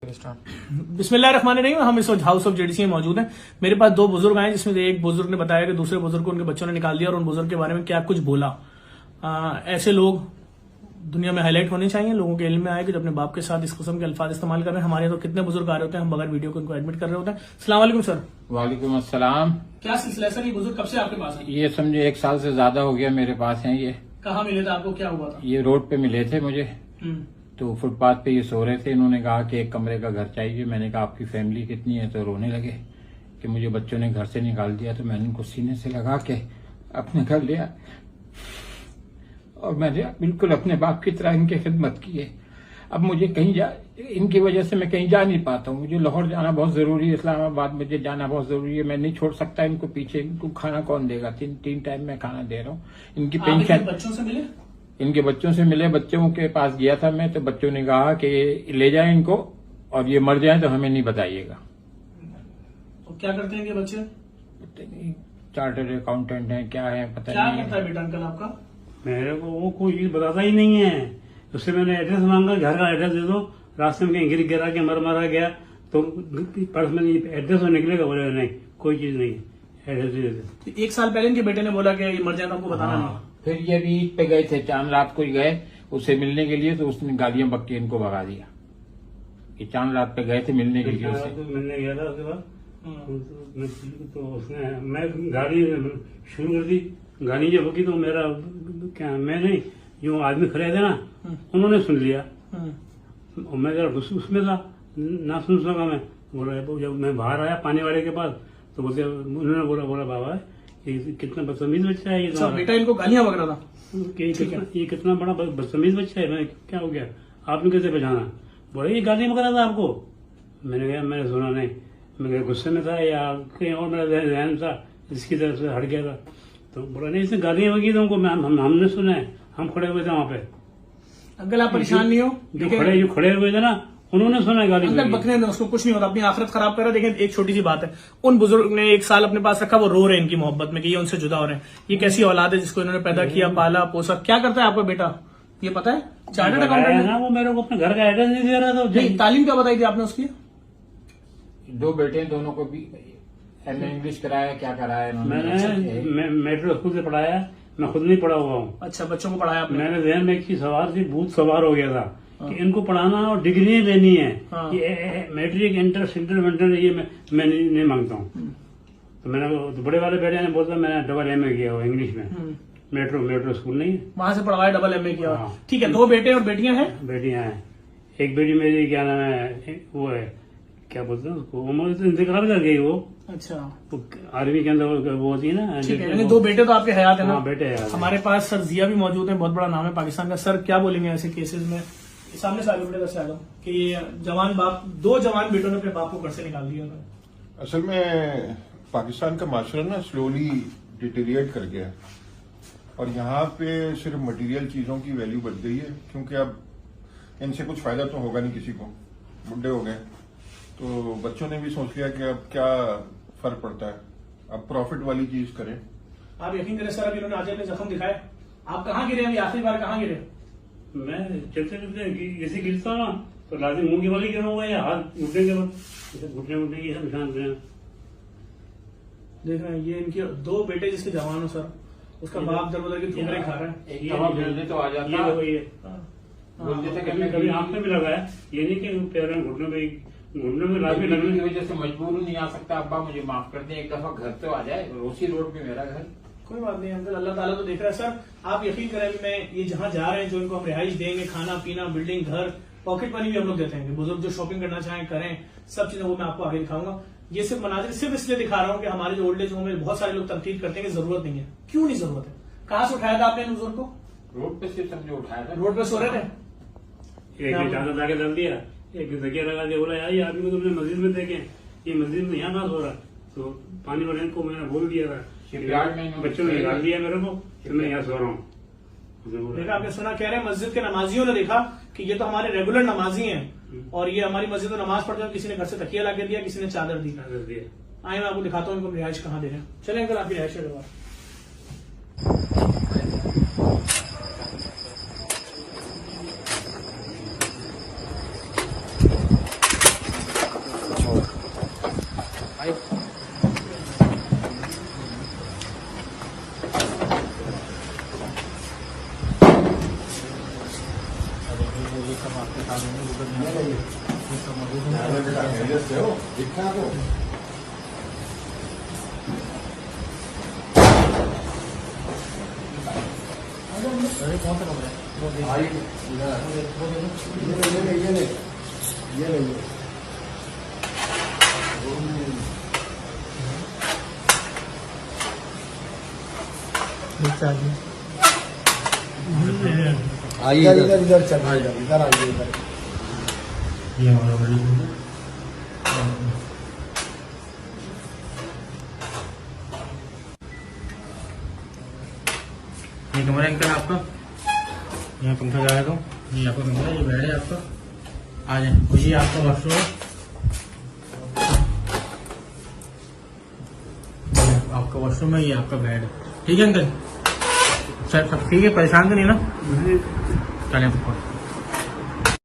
बिस्मिल्लाहिर्रहमानिर्रहीम। हम इस वक्त हाउस ऑफ जेडीसी में मौजूद हैं। मेरे पास दो बुजुर्ग आए, जिसमें से एक बुजुर्ग ने बताया कि दूसरे बुजुर्ग को उनके बच्चों ने निकाल दिया और उन बुजुर्ग के बारे में क्या कुछ बोला। ऐसे लोग दुनिया में हाईलाइट होने चाहिए, लोगों के इल्म में आए कि जो अपने बाप के साथ इस किस्म के अल्फाज इस्तेमाल कर रहे हैं। हमारे तो कितने बुजुर्ग आ रहे होते हैं, हम बगैर वीडियो को उनको एडमिट कर रहे होते हैं। अस्सलाम वालेकुम सर। वालेकुम अस्सलाम। क्या सिलसिला सर? ये बुजुर्ग कब से आपके पास है? ये समझे 1 साल से ज्यादा हो गया मेरे पास हैं। ये कहाँ मिले थे आपको, क्या हुआ था? ये रोड पे मिले थे मुझे, तो फुटपाथ पे ये सो रहे थे। इन्होंने कहा कि एक कमरे का घर चाहिए। मैंने कहा आपकी फैमिली कितनी है, तो रोने लगे कि मुझे बच्चों ने घर से निकाल दिया। तो मैंने उनको सीने से लगा के अपने घर लिया और मैंने बिल्कुल अपने बाप की तरह इनकी खिदमत की है। अब मुझे इनकी वजह से मैं कहीं जा नहीं पाता हूँ। मुझे लाहौर जाना बहुत जरूरी है, इस्लामाबाद मुझे जाना बहुत जरूरी है। मैं नहीं छोड़ सकता इनको पीछे। इनको खाना कौन देगा? तीन टाइम मैं खाना दे रहा हूँ। इनकी पेंशन बच्चों से मिले? इनके बच्चों से मिले। बच्चों के पास गया था मैं, तो बच्चों ने कहा कि ले जाए इनको और ये मर जाए तो हमें नहीं बताइएगा। तो क्या करते हैं ये बच्चे? चार्टर्ड अकाउंटेंट है, क्या है पता क्या नहीं। करता है बेटा अंकल आपका? मेरे को वो कोई चीज बताता ही नहीं है। उससे मैंने एड्रेस मांगा, घर का एड्रेस दे दो। रास्ते में कहीं गिरा के मारा गया तो पर्स में एड्रेस में निकलेगा। बोले नहीं, कोई चीज नहीं, एड्रेस दे दो। 1 साल पहले इनके बेटे ने बोला कि ये मर जाए तो हमको बताना नहीं। फिर ये भी ईद पे गए थे, चांद रात को ही गए उससे मिलने के लिए, तो उसने गालियां बक के इनको भगा दिया। ये चांद रात पे गए थे मिलने के लिए उससे। मिलने गया था उसके बाद तो उसने मैं गाड़ी शुरू कर दी। गाड़ी जब होगी तो मेरा क्या, मैं नहीं, जो आदमी खड़े थे ना उन्होंने सुन लिया और मैं जरा उसमें था, ना सुन सका मैं। बोला जब मैं बाहर आया पानी वाले के पास तो बोलते उन्होंने बोला बाबा ये कितना बदतमीज बच्चा है। ये बेटा इनको गालियां बक रहा था कि ये कितना बड़ा बदतमीज बच्चा है। मैं क्या हो गया, आपने कैसे पहचाना? बोला ये गाली बक रहा था आपको। मैंने कहा मैंने सुना नहीं, मैं गुस्से में था या कहीं और मेरा ध्यान था, इसकी तरफ से हट गया था। तो बोला नहीं इसने गालियां बकी तुमको, हमने सुना है, हम खड़े हुए थे वहां पे। अंकल आप परेशान नहीं हो? जो खड़े हुए थे ना उन्होंने सुना गाली। अंकल बकने में उसको कुछ नहीं होता, अपनी आखिरत खराब कर रहा है। देखें एक छोटी सी बात है, उन बुजुर्ग ने 1 साल अपने पास रखा, वो रो रहे हैं इनकी मोहब्बत में कि ये उनसे जुदा हो रहे हैं। ये कैसी औलाद है जिसको इन्होंने पैदा किया, पाला पोसा। क्या करता है आपका बेटा, ये पता है? चार्टर्ड अकाउंटेंट है ना। वो मेरे को अपने घर का एड्रेस नहीं दे रहा था। नहीं, तालीम क्या बताई थी आपने उसकी? 2 बेटे हैं, दोनों को भी एमए इंग्लिश कराया, क्या कराया मैंने मेट्रो स्कूल से पढ़ाया, मैं खुद नहीं पढ़ा हुआ हूँ। अच्छा, बच्चों को पढ़ाया आपने? मैंने जहन में एक चीज सवार थी, भूत सवार हो गया था कि इनको पढ़ाना और डिग्री लेनी है। ये मैट्रिक इंटर ये मैं नहीं मांगता हूँ। तो मैंने तो बड़े वाले बेटे ने बोलता मैंने डबल एमए किया हुआ इंग्लिश में। मेट्रो स्कूल नहीं है, वहां से पढ़वाया, डबल एमए किया। ठीक है, 2 बेटे और बेटियां हैं? बेटियां हैं। एक बेटी मेरी क्या नाम है, वो है क्या बोलते हैं उसको, इंतकाल कर गई वो। अच्छा, आर्मी के अंदर वो होती है ना। ठीक है, यानी 2 बेटे तो आपके हयात है ना? बेटे हैं। हमारे पास सर जिया भी मौजूद है, बहुत बड़ा नाम है पाकिस्तान का। सर क्या बोलेंगे ऐसे केसेस में? सामने सारे बेटे से आ जाओ कि जवान बाप, 2 जवान बेटों ने अपने बाप को घर से निकाल दिया। असल में पाकिस्तान का माशरा ना स्लोली डिटेरिएट कर गया है और यहाँ पे सिर्फ मटेरियल चीजों की वैल्यू बढ़ गई है, क्योंकि अब इनसे कुछ फायदा तो होगा नहीं किसी को, बुढ़े हो गए। तो बच्चों ने भी सोच लिया कि अब क्या फर्क पड़ता है, अब प्रॉफिट वाली चीज करें। आप यकीन करें सर, अब इन्होंने आज अपने जख्म दिखाए। आप कहाँ गिरे अभी आखिरी बार, कहाँ गिरे? मैं चलते जैसे गिरता ना तो लाजिम मुंह की वाली गिरूंगा या हाथ घुटने के बाद घुटने की सब निशान हैं। देख रहे हैं ये इनके 2 बेटे जिसके जवान हो सर, उसका बाप दर बदर की ठोकरें खा रहा है। एक तवा जल्दी तो आ जाता है, कभी आंख में भी लगा है। ये नहीं कि पैर में घुटने में लाजमी लगने की वजह से मजबूर नहीं आ सकता। अब्बा मुझे माफ कर दें, एक दफा घर तो आ जाए। रोसी रोड पे मेरा घर। कोई बात नहीं अंकल, अल्लाह ताला तो देख रहा है। सर आप यकीन करें, अभी मैं ये जहाँ जा रहे हैं, जो इनको हम रिहाइश देंगे, खाना पीना, बिल्डिंग, घर, पॉकेट मनी भी हम लोग देते हैं। बुजुर्ग जो शॉपिंग करना चाहें करें, सब चीजें वो मैं आपको आगे दिखाऊंगा। ये सिर्फ मनाजिर सिर्फ इसलिए दिखा रहा हूँ कि हमारे जो ओल्ड एज होम में बहुत सारे लोग तनकीद करते हैं कि जरूरत नहीं है। क्यों नहीं जरूरत है? कहाँ से उठाया था आपने इन बुजुर्ग को? रोड पे से समझे उठाया था। रोड पे सो रहे थे, एक ने चादर लाके डाल दिया, एक ने तकिया लगा दिया। बोला यार ये आदमी को तुमने मस्जिद में देखे, ये मस्जिद में यहाँ ना सो रहा। तो पानी वाले को मैंने बोल दिया था, बच्चों ने निकाल दिया मेरे को, तो मैं यहाँ सो रहा हूँ। देखा आपने सुना, कह रहे हैं मस्जिद के नमाजियों ने देखा कि ये तो हमारे रेगुलर नमाजी हैं और ये हमारी मस्जिद में नमाज पढ़ते हैं। किसी ने घर से तकिया लाके दिया, किसी ने चादर दी। आए मैं आपको दिखाता हूँ इनको रिहाइश कहाँ दे रहे हैं। चले अंकल आपकी रिहाइश के बाद। बेटा खैरियत से हो? ठीक ठाक हो? अरे कौन सा कमरा है? वो देखो। आई ये ले आइए इधर इधर चल इधर आइए इधर ये हमारा बड़ी ये कमरा अंकल आपका, यहाँ पंखा लगा दो, ये आपका कमरा, ये बेड है आपका, आ जाए। और ये आपका वॉशरूम है, आपका वॉशरूम है, ये आपका बेड है। ठीक है अंकल, सब ठीक है, परेशान तो नहीं ना? चलें।